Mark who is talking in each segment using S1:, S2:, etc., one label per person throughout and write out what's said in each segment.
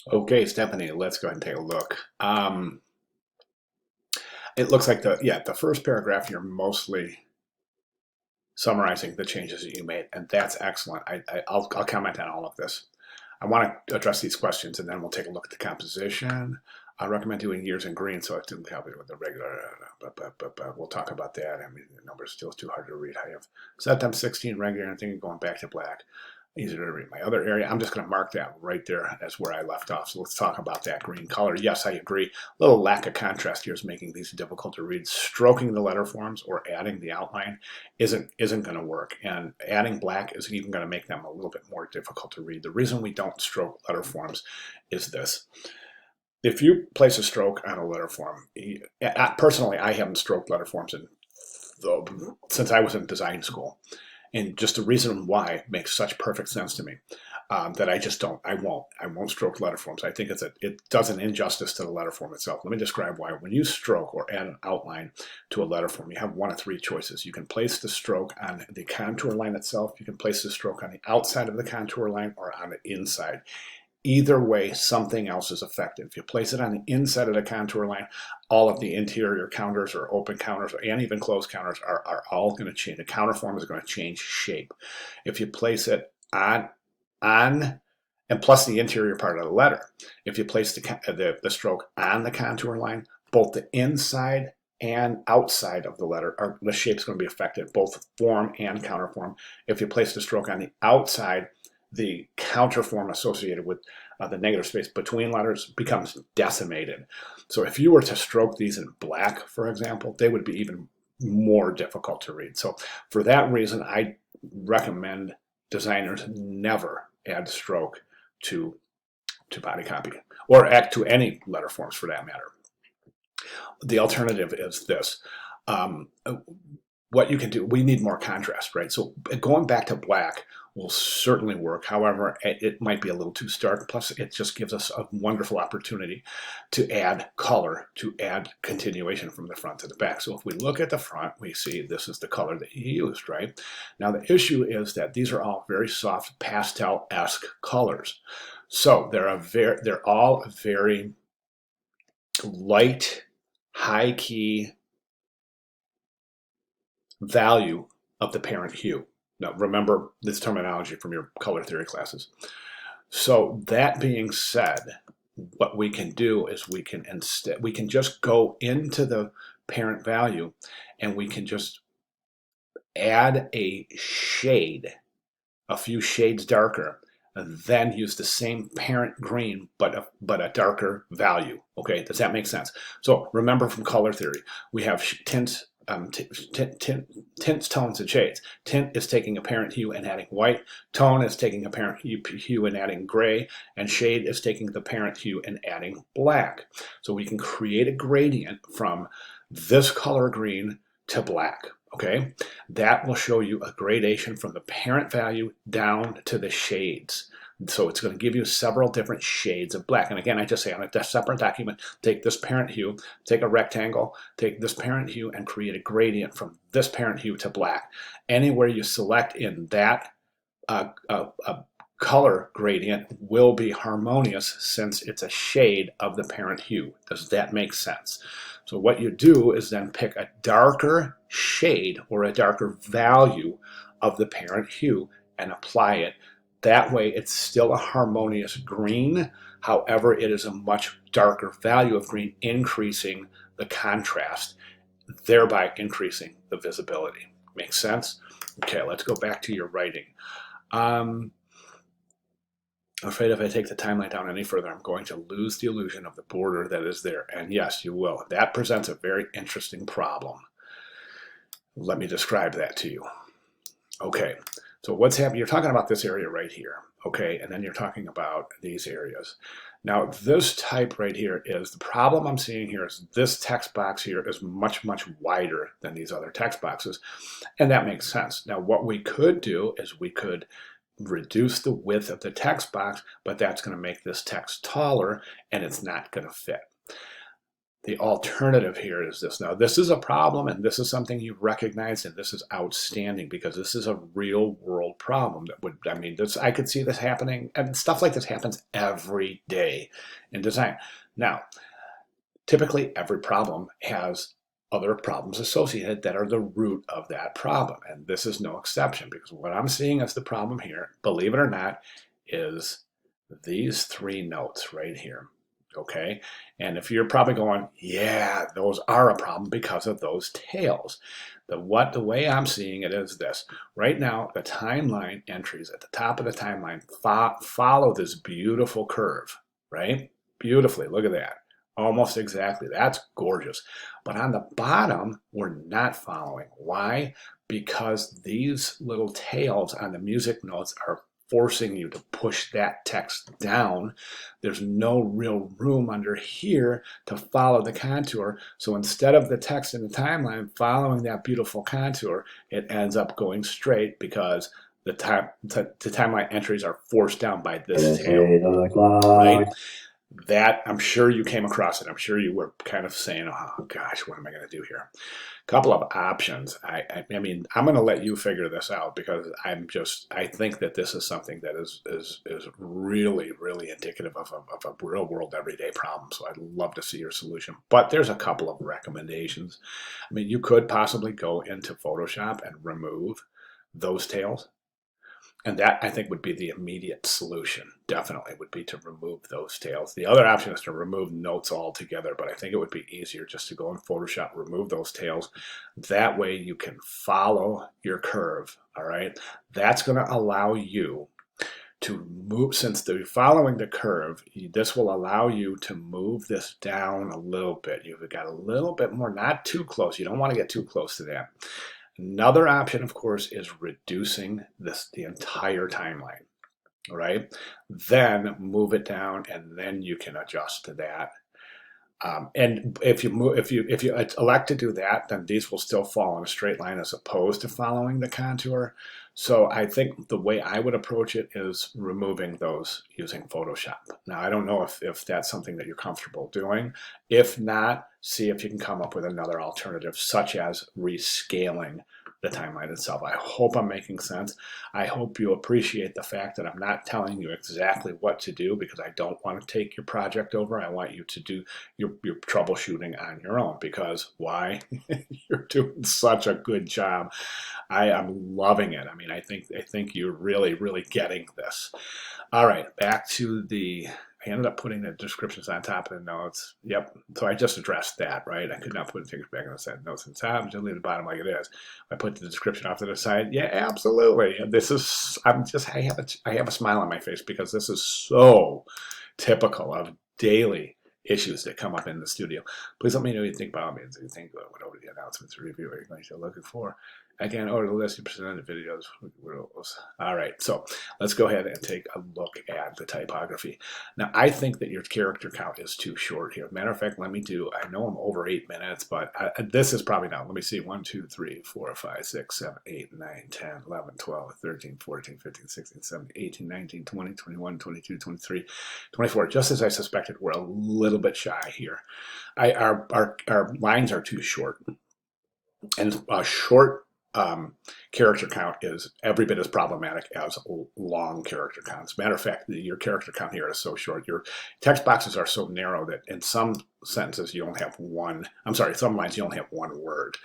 S1: Okay, Stephanie, let's go ahead and take a look. It looks like the first paragraph you're mostly summarizing the changes that you made, and that's excellent. I'll comment on all of this. I want to address these questions, and then we'll take a look at the composition. I recommend doing years in green, so I didn't help it with the regular. But we'll talk about that. I mean, the number's still too hard to read. I have set them 16 regular, and then going back to black. Easier to read. My other area, I'm just going to mark that right there as where I left off. So let's talk about that green color. Yes, I agree. A little lack of contrast here is making these difficult to read. Stroking the letter forms or adding the outline isn't going to work. And adding black is even going to make them a little bit more difficult to read. The reason we don't stroke letter forms is this. If you place a stroke on a letter form, personally, I haven't stroked letter forms since I was in design school. And just the reason why makes such perfect sense to me that I just don't, I won't stroke letter forms. I think it does an injustice to the letter form itself. Let me describe why. When you stroke or add an outline to a letter form, you have one of three choices. You can place the stroke on the contour line itself. You can place the stroke on the outside of the contour line or on the inside. Either way, something else is affected. If you place it on the inside of the contour line, all of the interior counters or open counters and even closed counters are all going to change. The counter form is going to change shape. If you place it on, and plus the interior part of the letter, if you place the stroke on the contour line, both the inside and outside of the letter, the shape's going to be affected, both form and counterform. If you place the stroke on the outside, the counterform associated with the negative space between letters becomes decimated. So if you were to stroke these in black, for example, they would be even more difficult to read. So for that reason, I recommend designers never add stroke to body copy or add to any letter forms for that matter. The alternative is this. What you can do, we need more contrast, right? So going back to black will certainly work. However, it might be a little too stark. Plus, it just gives us a wonderful opportunity to add color, to add continuation from the front to the back. So if we look at the front, we see this is the color that he used, right? Now, the issue is that these are all very soft pastel-esque colors. So they're all very light, high-key value of the parent hue. Now, remember this terminology from your color theory classes. So that being said, what we can do is we can just go into the parent value and we can just add a shade, a few shades darker, and then use the same parent green but a darker value. Okay, does that make sense? So remember from color theory, we have tints, tints, tones, and shades. Tint is taking a parent hue and adding white. Tone is taking a parent hue and adding gray. And shade is taking the parent hue and adding black. So we can create a gradient from this color green to black. Okay, that will show you a gradation from the parent value down to the shades. So it's going to give you several different shades of black. And again, I just say on a separate document, take this parent hue, take a rectangle, take this parent hue, and create a gradient from this parent hue to black. Anywhere you select in that color gradient will be harmonious since it's a shade of the parent hue. Does that make sense? So what you do is then pick a darker shade or a darker value of the parent hue and apply it. That way it's still a harmonious green. However, it is a much darker value of green, increasing the contrast, thereby increasing the visibility. Makes sense? Okay, let's go back to your writing. I'm afraid if I take the timeline down any further, I'm going to lose the illusion of the border that is there. And yes, you will. That presents a very interesting problem. Let me describe that to you. Okay, so what's happening? You're talking about this area right here, okay? And then you're talking about these areas. Now, this type right here is, the problem I'm seeing here is this text box here is much, much wider than these other text boxes. And that makes sense. Now, what we could do is we could reduce the width of the text box, but that's going to make this text taller and it's not going to fit. The alternative here is this. Now, this is a problem, and this is something you've recognized, and this is outstanding because this is a real world problem that would, I mean, this, I could see this happening, and stuff like this happens every day in design. Now, typically every problem has other problems associated that are the root of that problem, and this is no exception, because what I'm seeing as the problem here, believe it or not, is these three notes right here. Okay, and if you're probably going, yeah, those are a problem because of those tails. The way I'm seeing it is this. Right now, the timeline entries at the top of the timeline follow this beautiful curve, right? Beautifully, look at that. Almost exactly. That's gorgeous. But on the bottom, we're not following. Why? Because these little tails on the music notes are forcing you to push that text down. There's no real room under here to follow the contour. So instead of the text in the timeline following that beautiful contour, it ends up going straight because the timeline entries are forced down by this tail. Right? That, I'm sure you came across it. I'm sure you were kind of saying, oh gosh, what am I going to do here? A couple of options. I mean, I'm going to let you figure this out because I think that this is something that is really, really indicative of a real world everyday problem. So I'd love to see your solution. But there's a couple of recommendations. I mean, you could possibly go into Photoshop and remove those tails. And that, I think, would be the immediate solution, definitely, would be to remove those tails. The other option is to remove notes altogether, but I think it would be easier just to go in Photoshop, remove those tails. That way you can follow your curve, all right? That's going to allow you to move, since they're following the curve, this will allow you to move this down a little bit. You've got a little bit more, not too close. You don't want to get too close to that. Another option, of course, is reducing the entire timeline, all right? Then move it down, and then you can adjust to that. And if you elect to do that, then these will still fall in a straight line as opposed to following the contour. So I think the way I would approach it is removing those using Photoshop. Now, I don't know if that's something that you're comfortable doing. If not, see if you can come up with another alternative, such as rescaling the timeline itself. I hope I'm making sense. I hope you appreciate the fact that I'm not telling you exactly what to do because I don't want to take your project over. I want you to do your troubleshooting on your own because why? You're doing such a good job. I am loving it. I mean, I think you're really, really getting this. All right, back to I ended up putting the descriptions on top of the notes. Yep. So I just addressed that, right? I could not put things back on the notes on top. Just leave the bottom like it is. I put the description off to the side. Yeah, absolutely. This is. I have a smile on my face because this is so typical of daily issues that come up in the studio. Please let me know what you think about me. You think what over the announcements review are you going to looking for? Again, order the list, you presented videos. All right, so let's go ahead and take a look at the typography. Now, I think that your character count is too short here. Matter of fact, let me I know I'm over 8 minutes, but this is probably not. Let me see, 1, 2, 3, 4, 5, 6, 7, 8, 9, 10, 11, 12, 13, 14, 15, 16, 17, 18, 19, 20, 21, 22, 23, 24. Just as I suspected, we're a little bit shy here. Our lines are too short. And a short character count is every bit as problematic as long character counts. Matter of fact, your character count here is so short. Your text boxes are so narrow that in some sentences you only have some lines you only have one word.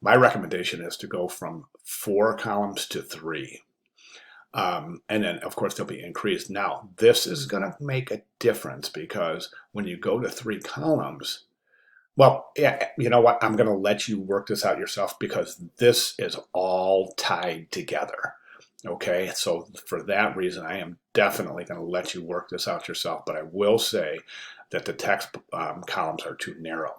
S1: My recommendation is to go from 4 columns to 3. And then, of course, they'll be increased. Now, this is going to make a difference because when you go to 3 columns, well, yeah, you know what? I'm going to let you work this out yourself because this is all tied together. Okay, so for that reason, I am definitely going to let you work this out yourself, but I will say that the text columns are too narrow.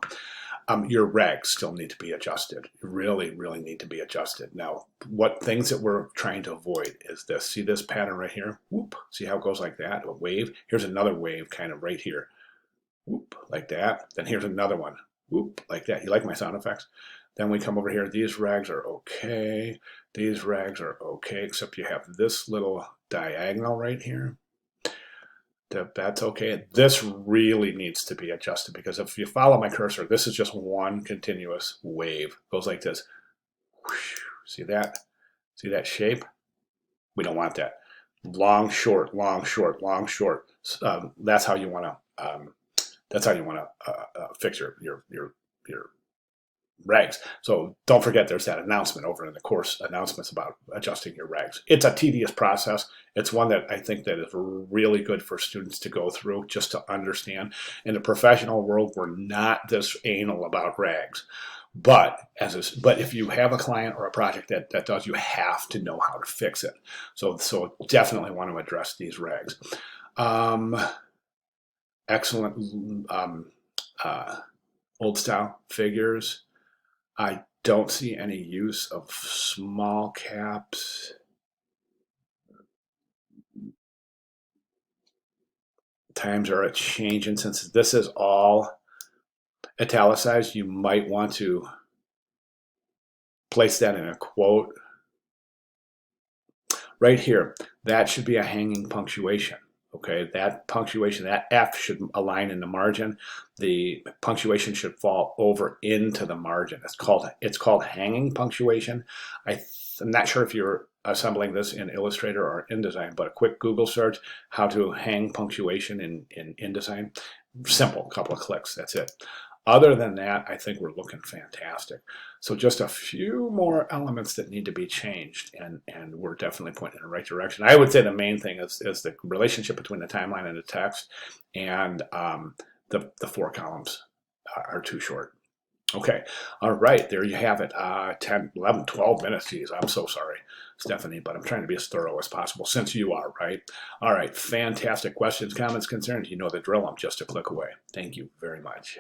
S1: Your regs still need to be adjusted. You really, really need to be adjusted. Now, what things that we're trying to avoid is this. See this pattern right here? Whoop. See how it goes like that? A wave. Here's another wave kind of right here. Whoop, like that. Then here's another one. Whoop, like that. You like my sound effects? Then we come over here. These rags are okay. These rags are okay, except you have this little diagonal right here. That's okay. This really needs to be adjusted because if you follow my cursor, this is just one continuous wave. It goes like this. See that? See that shape? We don't want that. Long, short, long, short, long, short. That's how you want to. That's how you want to fix your regs. So don't forget there's that announcement over in the course announcements about adjusting your regs. It's a tedious process. It's one that I think that is really good for students to go through just to understand. In the professional world, we're not this anal about regs. But if you have a client or a project that does, you have to know how to fix it. So definitely want to address these regs. Excellent old style figures. I don't see any use of small caps. Times are changing. Since this is all italicized, you might want to place that in a quote. Right here, that should be a hanging punctuation. Okay, that punctuation, that F should align in the margin. The punctuation should fall over into the margin. It's called hanging punctuation. I'm not sure if you're assembling this in Illustrator or InDesign, but a quick Google search, how to hang punctuation in InDesign. Simple, a couple of clicks, that's it. Other than that, I think we're looking fantastic. So just a few more elements that need to be changed, and we're definitely pointing in the right direction. I would say the main thing is the relationship between the timeline and the text, and the 4 columns are too short. Okay, all right, there you have it. 10, 11, 12 minutes. Geez, I'm so sorry, Stephanie, but I'm trying to be as thorough as possible since you are, right? All right, fantastic. Questions, comments, concerns, you know the drill. I'm just a click away. Thank you very much.